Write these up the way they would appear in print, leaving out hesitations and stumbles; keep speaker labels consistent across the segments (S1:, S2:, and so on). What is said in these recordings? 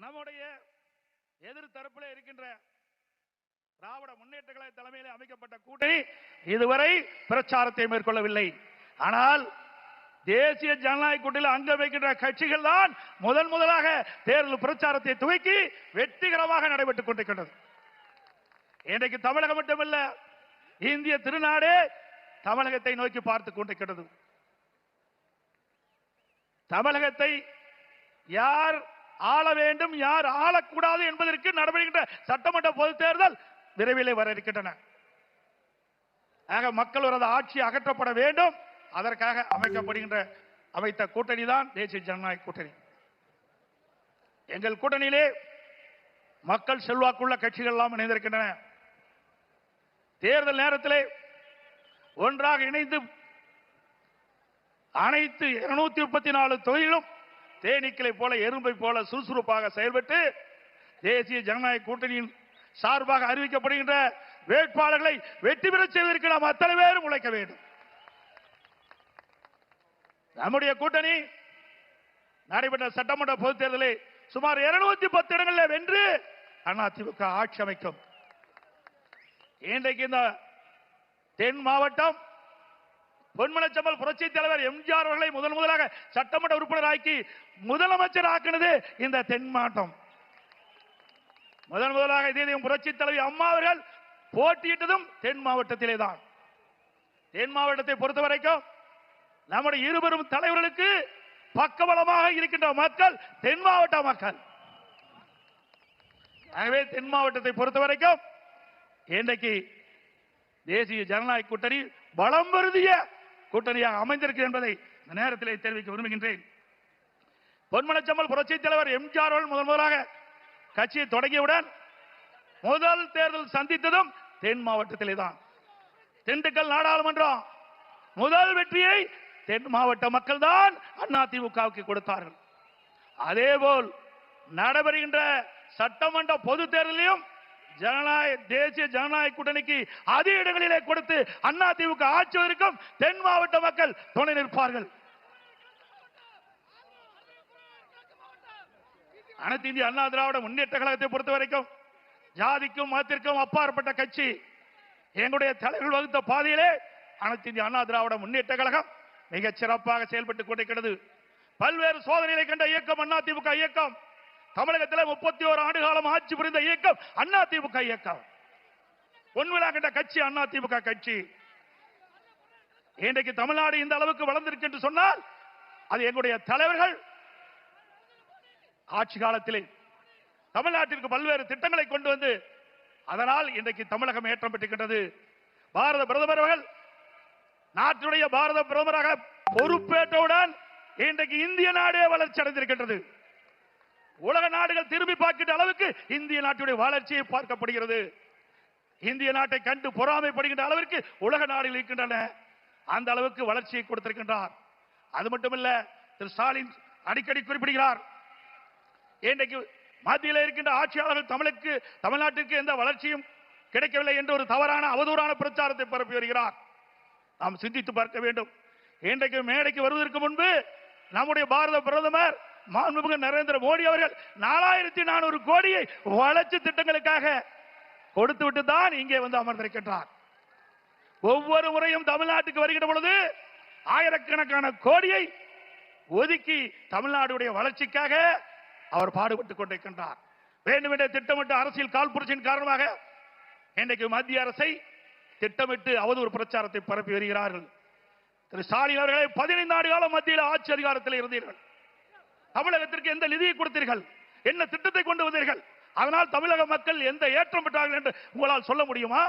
S1: நம்முடைய எதிர்த்தரப்பில் இருக்கின்ற திராவிட முன்னேற்ற கழக தலைமையில் அமைக்கப்பட்ட கூட்டணி இதுவரை பிரச்சாரத்தை மேற்கொள்ளவில்லை. ஆனால் தேசிய ஜனநாயக கூட்டணியில் அங்கம் வைக்கின்ற கட்சிகள் தான் முதலாக தேர்தல் பிரச்சாரத்தை துவக்கி வெற்றிகரமாக நடைபெற்றுக் கொண்டிருக்கின்றது. இன்றைக்கு தமிழகம் மட்டுமல்ல, இந்திய திருநாடே தமிழகத்தை நோக்கி பார்த்துக் கொண்டிருக்கிறது. தமிழகத்தை யார் ஆள வேண்டும், யார் ஆளக்கூடாது என்பதற்கு நடைபெறுகின்ற சட்டமன்ற பொதுத் தேர்தல் விரைவில் வர இருக்கின்றன. ஆக மக்கள் விரோத ஆட்சி அகற்றப்பட வேண்டும். அதற்காக அமைத்த கூட்டணி தான் தேசிய ஜனநாயக கூட்டணி. எங்கள் கூட்டணியிலே மக்கள் செல்வாக்குள்ள கட்சிகள் எல்லாம் இணைந்திருக்கின்றன. தேர்தல் நேரத்திலே ஒன்றாக இணைந்து அனைத்து 234 தொகுதிகளும் தேனீக்களை போல எறும்பை போல சுறுசுறுப்பாக செயல்பட்டு தேசிய ஜனநாயக கூட்டணியின் சார்பாக அறிவிக்கப்படுகின்ற வேட்பாளர்களை வெற்றி பெற செய்வதற்கு நாம் அத்தனை பேரும் உழைக்க வேண்டும். நம்முடைய கூட்டணி நடைபெற்ற சட்டமன்ற பொதுத் தேர்தலில் சுமார் 210 இடங்களில் வென்று அதிமுக ஆட்சி அமைக்கும். இன்றைக்கு இந்த தென் மாவட்டம் பொன்மனச்சம்பல் புரட்சி தலைவர் எம்ஜிஆர் அவர்களை முதலாக சட்டமன்ற உறுப்பினராக்கி முதலமைச்சர் ஆக்கினது இந்த தென் மாவட்டம். முதலாக இதே புரட்சி தலைவி அம்மா அவர்கள் போட்டியிட்டதும் தென் மாவட்டத்திலே தான். தென் மாவட்டத்தை பொறுத்த வரைக்கும் நம்முடைய இருவரும் தலைவர்களுக்கு பக்கபலமாக இருக்கின்ற மக்கள் தென் மாவட்ட மக்கள். ஆகவே தென் மாவட்டத்தை பொறுத்த வரைக்கும் இன்றைக்கு தேசிய ஜனநாயக கூட்டணி பலம் பொருந்திய கூட்டணியாக அமைந்திருக்கு என்பதை இந்த நேரத்தில் தெரிவிக்க விரும்புகின்றேன். பொன்மனச்சம்பல் புரட்சி தலைவர் எம்ஜிஆர் அவர்கள் முதலாக கட்சியை தொடங்கியவுடன் முதல் தேர்தல் சந்தித்ததும் தென் மாவட்டத்திலே தான். திண்டுக்கல் நாடாளுமன்றம் முதல் வெற்றியை தென் மாவட்ட மக்கள் தான் அதிமுகவுக்கு கொடுத்தார்கள். அதேபோல் நடைபெறுகின்ற சட்டமன்ற பொது தேர்தலையும் தேசிய ஜனநாயக கூட்டணிக்கு அதிக இடங்களிலே கொடுத்து அதிமுக ஆட்சிவதற்கும் தென் மாவட்ட மக்கள் துணை நிற்பார்கள். அனைத்து இந்திய அண்ணா திராவிட முன்னேற்ற கழகத்தை பொறுத்த வரைக்கும் ஜாதிக்கும் மதத்திற்கும் அப்பாற்பட்ட கட்சி. எங்களுடைய தலைவர்கள் வகுத்த பாதையிலே அனைத்து இந்திய அண்ணா திராவிட முன்னேற்ற கழகம் மிகச் சிறப்பாக செயல்பட்டுக் கொண்டிருக்கிறது. பல்வேறு சோதனைகளை கண்ட இயக்கம் அதிமுக இயக்கம். தமிழகத்தில் 31 ஆண்டு காலம் ஆட்சி புரிந்த இயக்கம் அதிமுக இயக்கம். பொன்விழா கண்ட கட்சி அதிமுக கட்சி. இன்றைக்கு தமிழ்நாடு இந்த அளவுக்கு வளர்ந்திருக்கு என்று சொன்னால் அது எங்களுடைய தலைவர்கள் ஆட்சி காலத்திலே தமிழ்நாட்டிற்கு பல்வேறு திட்டங்களை கொண்டு வந்து அதனால் இன்றைக்கு தமிழகம் ஏற்றம் பெற்றிருக்கின்றது. பாரத பிரதமர் அவர்கள் நாட்டுடைய பாரத பிரதமராக பொறுப்பேற்றவுடன் இன்றைக்கு இந்திய நாடே வளர்ச்சி அடைந்திருக்கின்றது. உலக நாடுகள் திரும்பி பார்க்கின்ற அளவுக்கு இந்திய நாட்டுடைய வளர்ச்சியை பார்க்கப்படுகிறது. இந்திய நாட்டை கண்டு பொறாமைப்படுகின்ற அளவிற்கு உலக நாடுகள் இருக்கின்றன. அந்த அளவுக்கு வளர்ச்சியை கொடுத்திருக்கின்றார். அது மட்டுமல்ல, திரு ஸ்டாலின் அடிக்கடி குறிப்பிடுகிறார், இன்றைக்கு மத்தியில் இருக்கின்ற ஆட்சியாளர்கள் தமிழ்நாட்டிற்கு எந்த வளர்ச்சியும் கிடைக்கவில்லை என்று ஒரு தவறான அவதூறான பிரச்சாரத்தை பரப்பி வருகிறார். நாம் சிந்தித்து பார்க்க வேண்டும். இன்றைக்கு மேடைக்கு வருவதற்கு முன்பு நம்முடைய பாரத பிரதமர் மாண்புமிகு நரேந்திர மோடி அவர்கள் 4400 கோடியை வளர்ச்சி திட்டங்களுக்காக கொடுத்துவிட்டு தான் இங்கே வந்து அமர்ந்திருக்கின்றார். ஒவ்வொரு முறையும் தமிழ்நாட்டுக்கு வருகின்ற பொழுது ஆயிரக்கணக்கான கோடியை ஒதுக்கி தமிழ்நாடுடைய வளர்ச்சிக்காக அவர் பாடுபட்டுக் கொண்டிருக்கின்றார். வேண்டுமென்றே திட்டமிட்டு அரசியல் காழ்ப்புணர்ச்சியின் காரணமாக இன்றைக்கு மத்திய அரசை திட்டமிட்டு அவதூறு பிரச்சாரத்தை பரப்பி வருகிறார்கள். திரு ஸ்டாலின் அவர்களை 15 ஆண்டு காலம் மத்தியில் ஆட்சி அதிகாரத்தில் இருந்தீர்கள். தமிழகத்திற்கு எந்த நிதியை கொடுத்தீர்கள், என்ன திட்டத்தை கொண்டு வந்தீர்கள், அதனால் தமிழக மக்கள் எந்த ஏற்றம் பெற்றார்கள் என்று உங்களால் சொல்ல முடியுமா?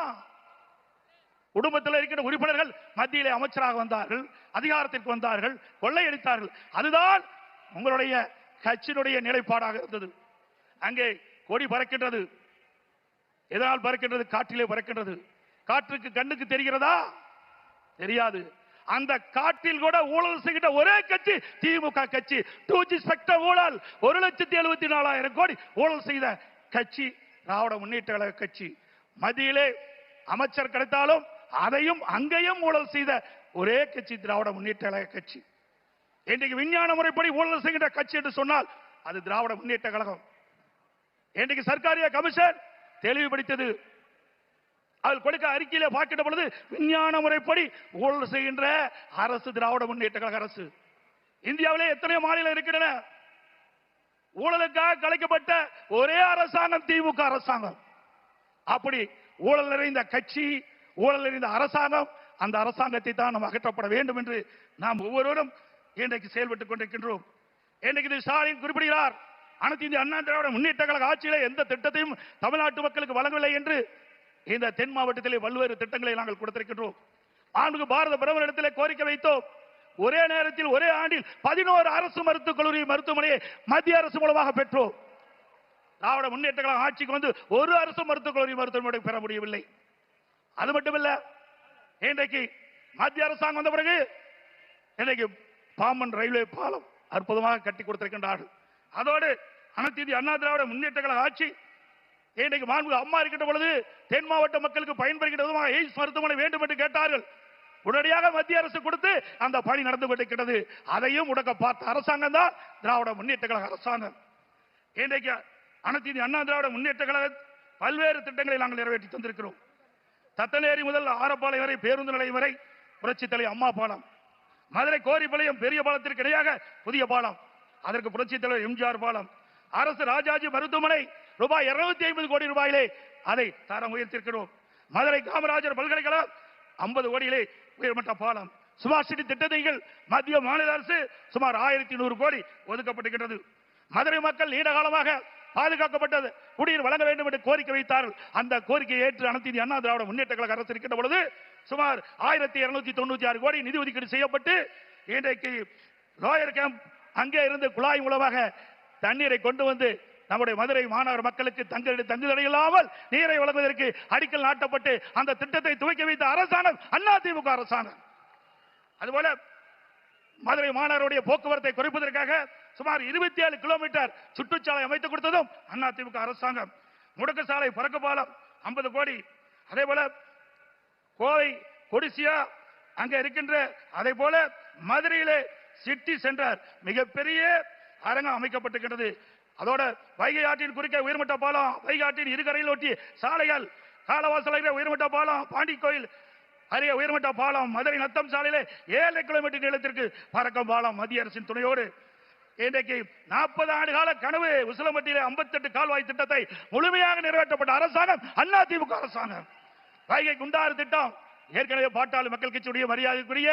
S1: குடும்பத்தில் இருக்கிற உறுப்பினர்கள் மத்தியிலே அமைச்சராக வந்தார்கள், அதிகாரத்திற்கு வந்தார்கள், கொள்ளையடித்தார்கள். அதுதான் உங்களுடைய கட்சியினுடைய நிலைப்பாடாக இருந்தது. அங்கே கொடி பறக்கின்றது. எதனால் பறக்கின்றது? காற்றிலே பறக்கின்றது. காற்றுக்கு கண்ணுக்கு தெரிகிறதா? தெரியாது. அந்த காட்டில் கூட ஊழல் செய்கின்ற ஒரே கட்சி திமுக கட்சி. 2G ஸ்பெக்ட்ரம் ஊழல் 1,74,000 கோடி ஊழல் செய்த கட்சி திராவிட முன்னேற்ற கழக கட்சி. மத்தியிலே அமைச்சர் கிடைத்தாலும் அதையும் அங்கேயும் ஊழல் செய்த ஒரே கட்சி திராவிட முன்னேற்ற கழக கட்சி. இன்றைக்கு விஞ்ஞான முறைப்படி ஊழல் செய்கின்ற கட்சி என்று சொன்னால் அது திராவிட முன்னேற்ற கழகம். இன்றைக்கு சர்க்காரிய கமிஷன் தெளிவுபடுத்தது. அதில் கொடுக்க அறிக்கையில பார்க்கின்ற பொழுது விஞ்ஞான முறைப்படி ஊழல் செய்கின்ற அரசு திராவிட முன்னேற்ற கழக அரசு. இந்தியாவிலே எத்தனையோ மாநிலம் இருக்கின்றன. ஊழலுக்காக கலைக்கப்பட்ட ஒரே அரசாங்கம் திமுக அரசாங்கம். அப்படி ஊழல் நிறைந்த கட்சி, ஊழல் நிறைந்த அரசாங்கம், அந்த அரசாங்கத்தை தான் நாம் அகற்றப்பட வேண்டும் என்று நாம் ஒவ்வொருவரும் இன்றைக்கு செயல்பட்டுக் கொண்டிருக்கின்றோம். இன்றைக்கு ஸ்டாலின் குறிப்பிடுகிறார், அனைத்து இந்திய அண்ணா திராவிட முன்னேற்ற கழக ஆட்சியிலே எந்த திட்டத்தையும் தமிழ்நாட்டு மக்களுக்கு வழங்கவில்லை என்று இந்த தென் மாவட்டத்திலே பல்வேறு திட்டங்களை நாங்கள் கொடுத்திருக்கின்றோம். பாரத பிரதமரிடத்திலே கோரிக்கை வைத்தோம். ஒரே நேரத்தில் ஒரே ஆண்டில் 11 அரசு மருத்துவக் கல்லூரி மருத்துவமனையை மத்திய அரசு மூலமாக பெற்றோம். திராவிட முன்னேற்ற கழக ஆட்சிக்கு வந்து ஒரு அரசு மருத்துவக் கல்லூரி மருத்துவமனை பெற முடியவில்லை. அது மட்டுமல்ல, இன்றைக்கு மத்திய அரசாங்கம் வந்த பிறகு இன்றைக்கு பாம்பன் ரயில்வே பாலம் அற்புதமாக கட்டி கொடுத்திருக்கின்றார்கள். அதோடு அனைத்து இந்திய அண்ணா திராவிட முன்னேற்ற கழக ஆட்சி இன்றைக்கு மாண்பு அம்மா இருக்கின்ற பொழுது தென் மாவட்ட மக்களுக்கு பயன்படுகின்ற விதமாக எய்ம்ஸ் மருத்துவமனை வேண்டும் என்று கேட்டார்கள். உடனடியாக மத்திய அரசு கொடுத்து அந்த பணி நடந்து கொண்டிருக்கிறது. அதையும் முடக்க பார்த்த அரசாங்கம் தான் திராவிட முன்னேற்ற கழக அரசாங்கம். இன்றைக்கு அனைத்து இந்திய அண்ணா திராவிட முன்னேற்ற கழக பல்வேறு திட்டங்களை நாங்கள் நிறைவேற்றி தந்திருக்கிறோம். தத்தநேரி முதல் ஆரப்பாளையம் வரை பேருந்து நிலையம் வரை புரட்சி தலை அம்மா பாலம், மதுரை கோரிப்பாளையம் பெரிய பாலத்திற்கு இணையாக புதிய பாலம், அதற்கு புரட்சி தலைவர் எம்ஜிஆர் பாலம், அரசு ராஜாஜி மருத்துவமனை ரூபாய் 250 கோடி ரூபாயிலே அதை தரம் உயர்த்திருக்கிறோம். மதுரை காமராஜர் பல்கலைக்கழகம் 50 கோடியிலே உயர்மட்ட பாலம். சுபாஷ் சிட்டி திட்டங்கள் மத்திய மாநில அரசு சுமார் 1100 கோடி ஒதுக்கப்பட்டிருக்கிறது. மதுரை மக்கள் நீண்ட காலமாக பாதுகாக்கப்பட்டது குடிநீர் வழங்க வேண்டும் என்று கோரிக்கை வைத்தார்கள். அந்த கோரிக்கையை ஏற்று அனைத்து இந்திய அண்ணா திராவிட முன்னேற்ற கழக அரசு இருக்கின்ற பொழுது சுமார் 1296 கோடி நிதி ஒதுக்கீடு செய்யப்பட்டு இன்றைக்கு லோயர் கேம்ப் அங்கே இருந்து குழாய் மூலமாக தண்ணீரை கொண்டு வந்து நம்முடைய மதுரை மாநகர மக்களுக்கு தங்குதடை இல்லாமல் நீரை வழங்குவதற்கு அடிக்கல் நாட்டப்பட்டு அந்த திட்டத்தை துவக்கி வைத்த அரசாங்கம் அண்ணா திமுக அரசாங்கம். அதுபோல மதுரை மாநகருடைய போக்குவரத்தை குறைப்பதற்காக சுமார் 27 கிலோமீட்டர் சுற்றுச்சாலை அமைத்து கொடுத்ததும் அண்ணா திமுக அரசாங்கம். முடக்கு சாலை பறக்க பாலம் 50 கோடி. அதே போல கோவை கொடிசியா அங்க இருக்கின்ற அதே போல மதுரையிலே சிட்டி சென்டர் மிகப்பெரிய அரங்கம் அமைக்கப்பட்டிருக்கிறது. அதோட வைகை ஆற்றின் குறுக்கே உயர்மட்ட பாலம், வைகை ஆற்றின் இருகரையில் ஒட்டிய சாலைகள், காலவாசல் உயர்மட்ட பாலம், பாண்டி கோயில் அருகே உயர்மட்ட பாலம், மதுரை நத்தம் சாலையிலே 7 கிலோமீட்டர் நீளத்திற்கு பறக்கும் பாலம் மத்திய அரசின் துணையோடு இன்றைக்கு 40 ஆண்டு கால கனவு உசிலம்பட்டியிலே 58 கால்வாய் திட்டத்தை முழுமையாக நிறைவேற்றப்பட்ட அரசாங்கம் அண்ணா திமுக அரசாங்கம். வைகை குண்டாறு திட்டம் ஏற்கனவே பாட்டாளி மக்கள் கட்சியுடைய மரியாதைக்குரிய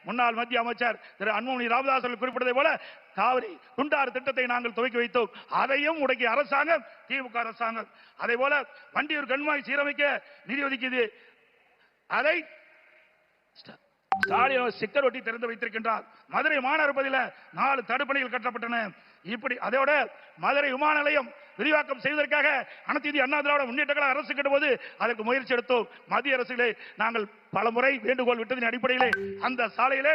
S1: முன்னாள் மத்திய அமைச்சர் திரு அன்புமணி ராமதாஸ் அவர்கள் குறிப்பிட்டதை போல காவிரி குண்டாறு திட்டத்தை நாங்கள் துவக்கி வைத்தோம். அதையும் முடக்கிய அரசாங்கம் திமுக அரசாங்கம். அதே போல வண்டியூர் கண்மாய் சீரமைக்க நிதி ஒதுக்கியது, அதை ஸ்டாலின் சிக்கர் ஒட்டி திறந்து வைத்திருக்கின்றார். மதுரை மாநகர பகுதியில் 4 தடுப்பணைகள் கட்டப்பட்டன. இப்படி அதோட மதுரை விமான நிலையம் விரிவாக்கம் செய்வதற்காக அனைத்து இந்திய அண்ணா திராவிட முன்னேற்ற கழக அரசு கிட்டபோது அதற்கு முயற்சி எடுத்தோம். மத்திய அரசிலே நாங்கள் பல முறை வேண்டுகோள் விட்டதின் அடிப்படையிலே அந்த சாலையிலே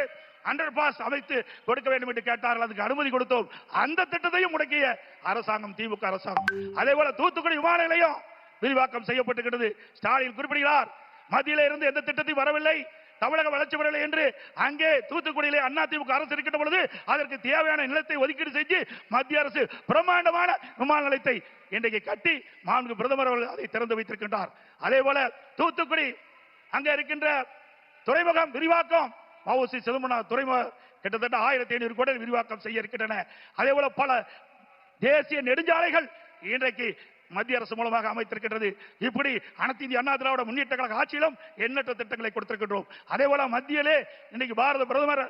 S1: அண்டர் பாஸ் அமைத்து கொடுக்க வேண்டும் என்று கேட்டார்கள். அதுக்கு அனுமதி கொடுத்தோம். அந்த திட்டத்தையும் முடக்கிய அரசாங்கம் திமுக அரசாங்கம். அதே போல தூத்துக்குடி விமான நிலையம் விரிவாக்கம் செய்யப்பட்டிருக்கிறது. ஸ்டாலின் குறிப்பிடுகிறார், மத்தியில இருந்து எந்த திட்டத்தையும் வரவில்லை, தமிழக வளர்ச்சி வரவில்லை என்று. அங்கே தூத்துக்குடியிலே அண்ணா திமுக அரசு இருக்கின்ற பொழுது அதற்கு தேவையான நிலத்தை ஒதுக்கீடு செஞ்சு மத்திய அரசு பிரம்மாண்டமான விமான நிலையத்தை இன்றைக்கு கட்டி மாண்பு பிரதமர் அவர்கள் அதை திறந்து வைத்திருக்கின்றார். அதே போல தூத்துக்குடி அங்கே இருக்கின்ற துறைமுகம் விரிவாக்கம், வஉசி சிதம்பரம் துறைமுகம் கிட்டத்தட்ட 1500 கோடி விரிவாக்கம் செய்ய இருக்கின்றன. அதே போல பல தேசிய நெடுஞ்சாலைகள் இன்றைக்கு மத்திய அரசு மூலமாக அமைத்திருக்கின்றது. இப்படி அனைத்து இந்திய அண்ணா திராவிட முன்னேற்ற கழக ஆட்சியிலும் எண்ணற்ற திட்டங்களை கொடுத்திருக்கின்றோம். அதே போல மத்தியிலே இன்னைக்கு பாரத பிரதமர்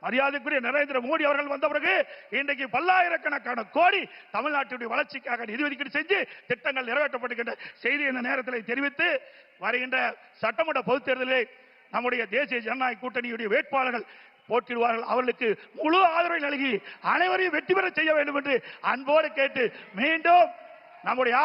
S1: மரியாதைக்குரிய நரேந்திர மோடி அவர்கள் வந்த பிறகு இன்றைக்கு பல்லாயிரக்கணக்கான கோடி தமிழ்நாட்டுடைய வளர்ச்சிக்காக நிதி ஒதுக்கீடு செஞ்சு திட்டங்கள் நிறைவேற்றப்படுகின்ற செய்தி இந்த நேரத்தில் தெரிவித்து வருகின்ற சட்டமன்ற பொதுத் தேர்தலில் நம்முடைய தேசிய ஜனநாயக கூட்டணியுடைய வேட்பாளர்கள் போட்டிடுவார்கள். அவர்களுக்கு முழு ஆதரவை நல்கி அனைவரையும் வெற்றி பெற செய்ய வேண்டும் என்று அன்போடு கேட்டு மீண்டும் நம்முடைய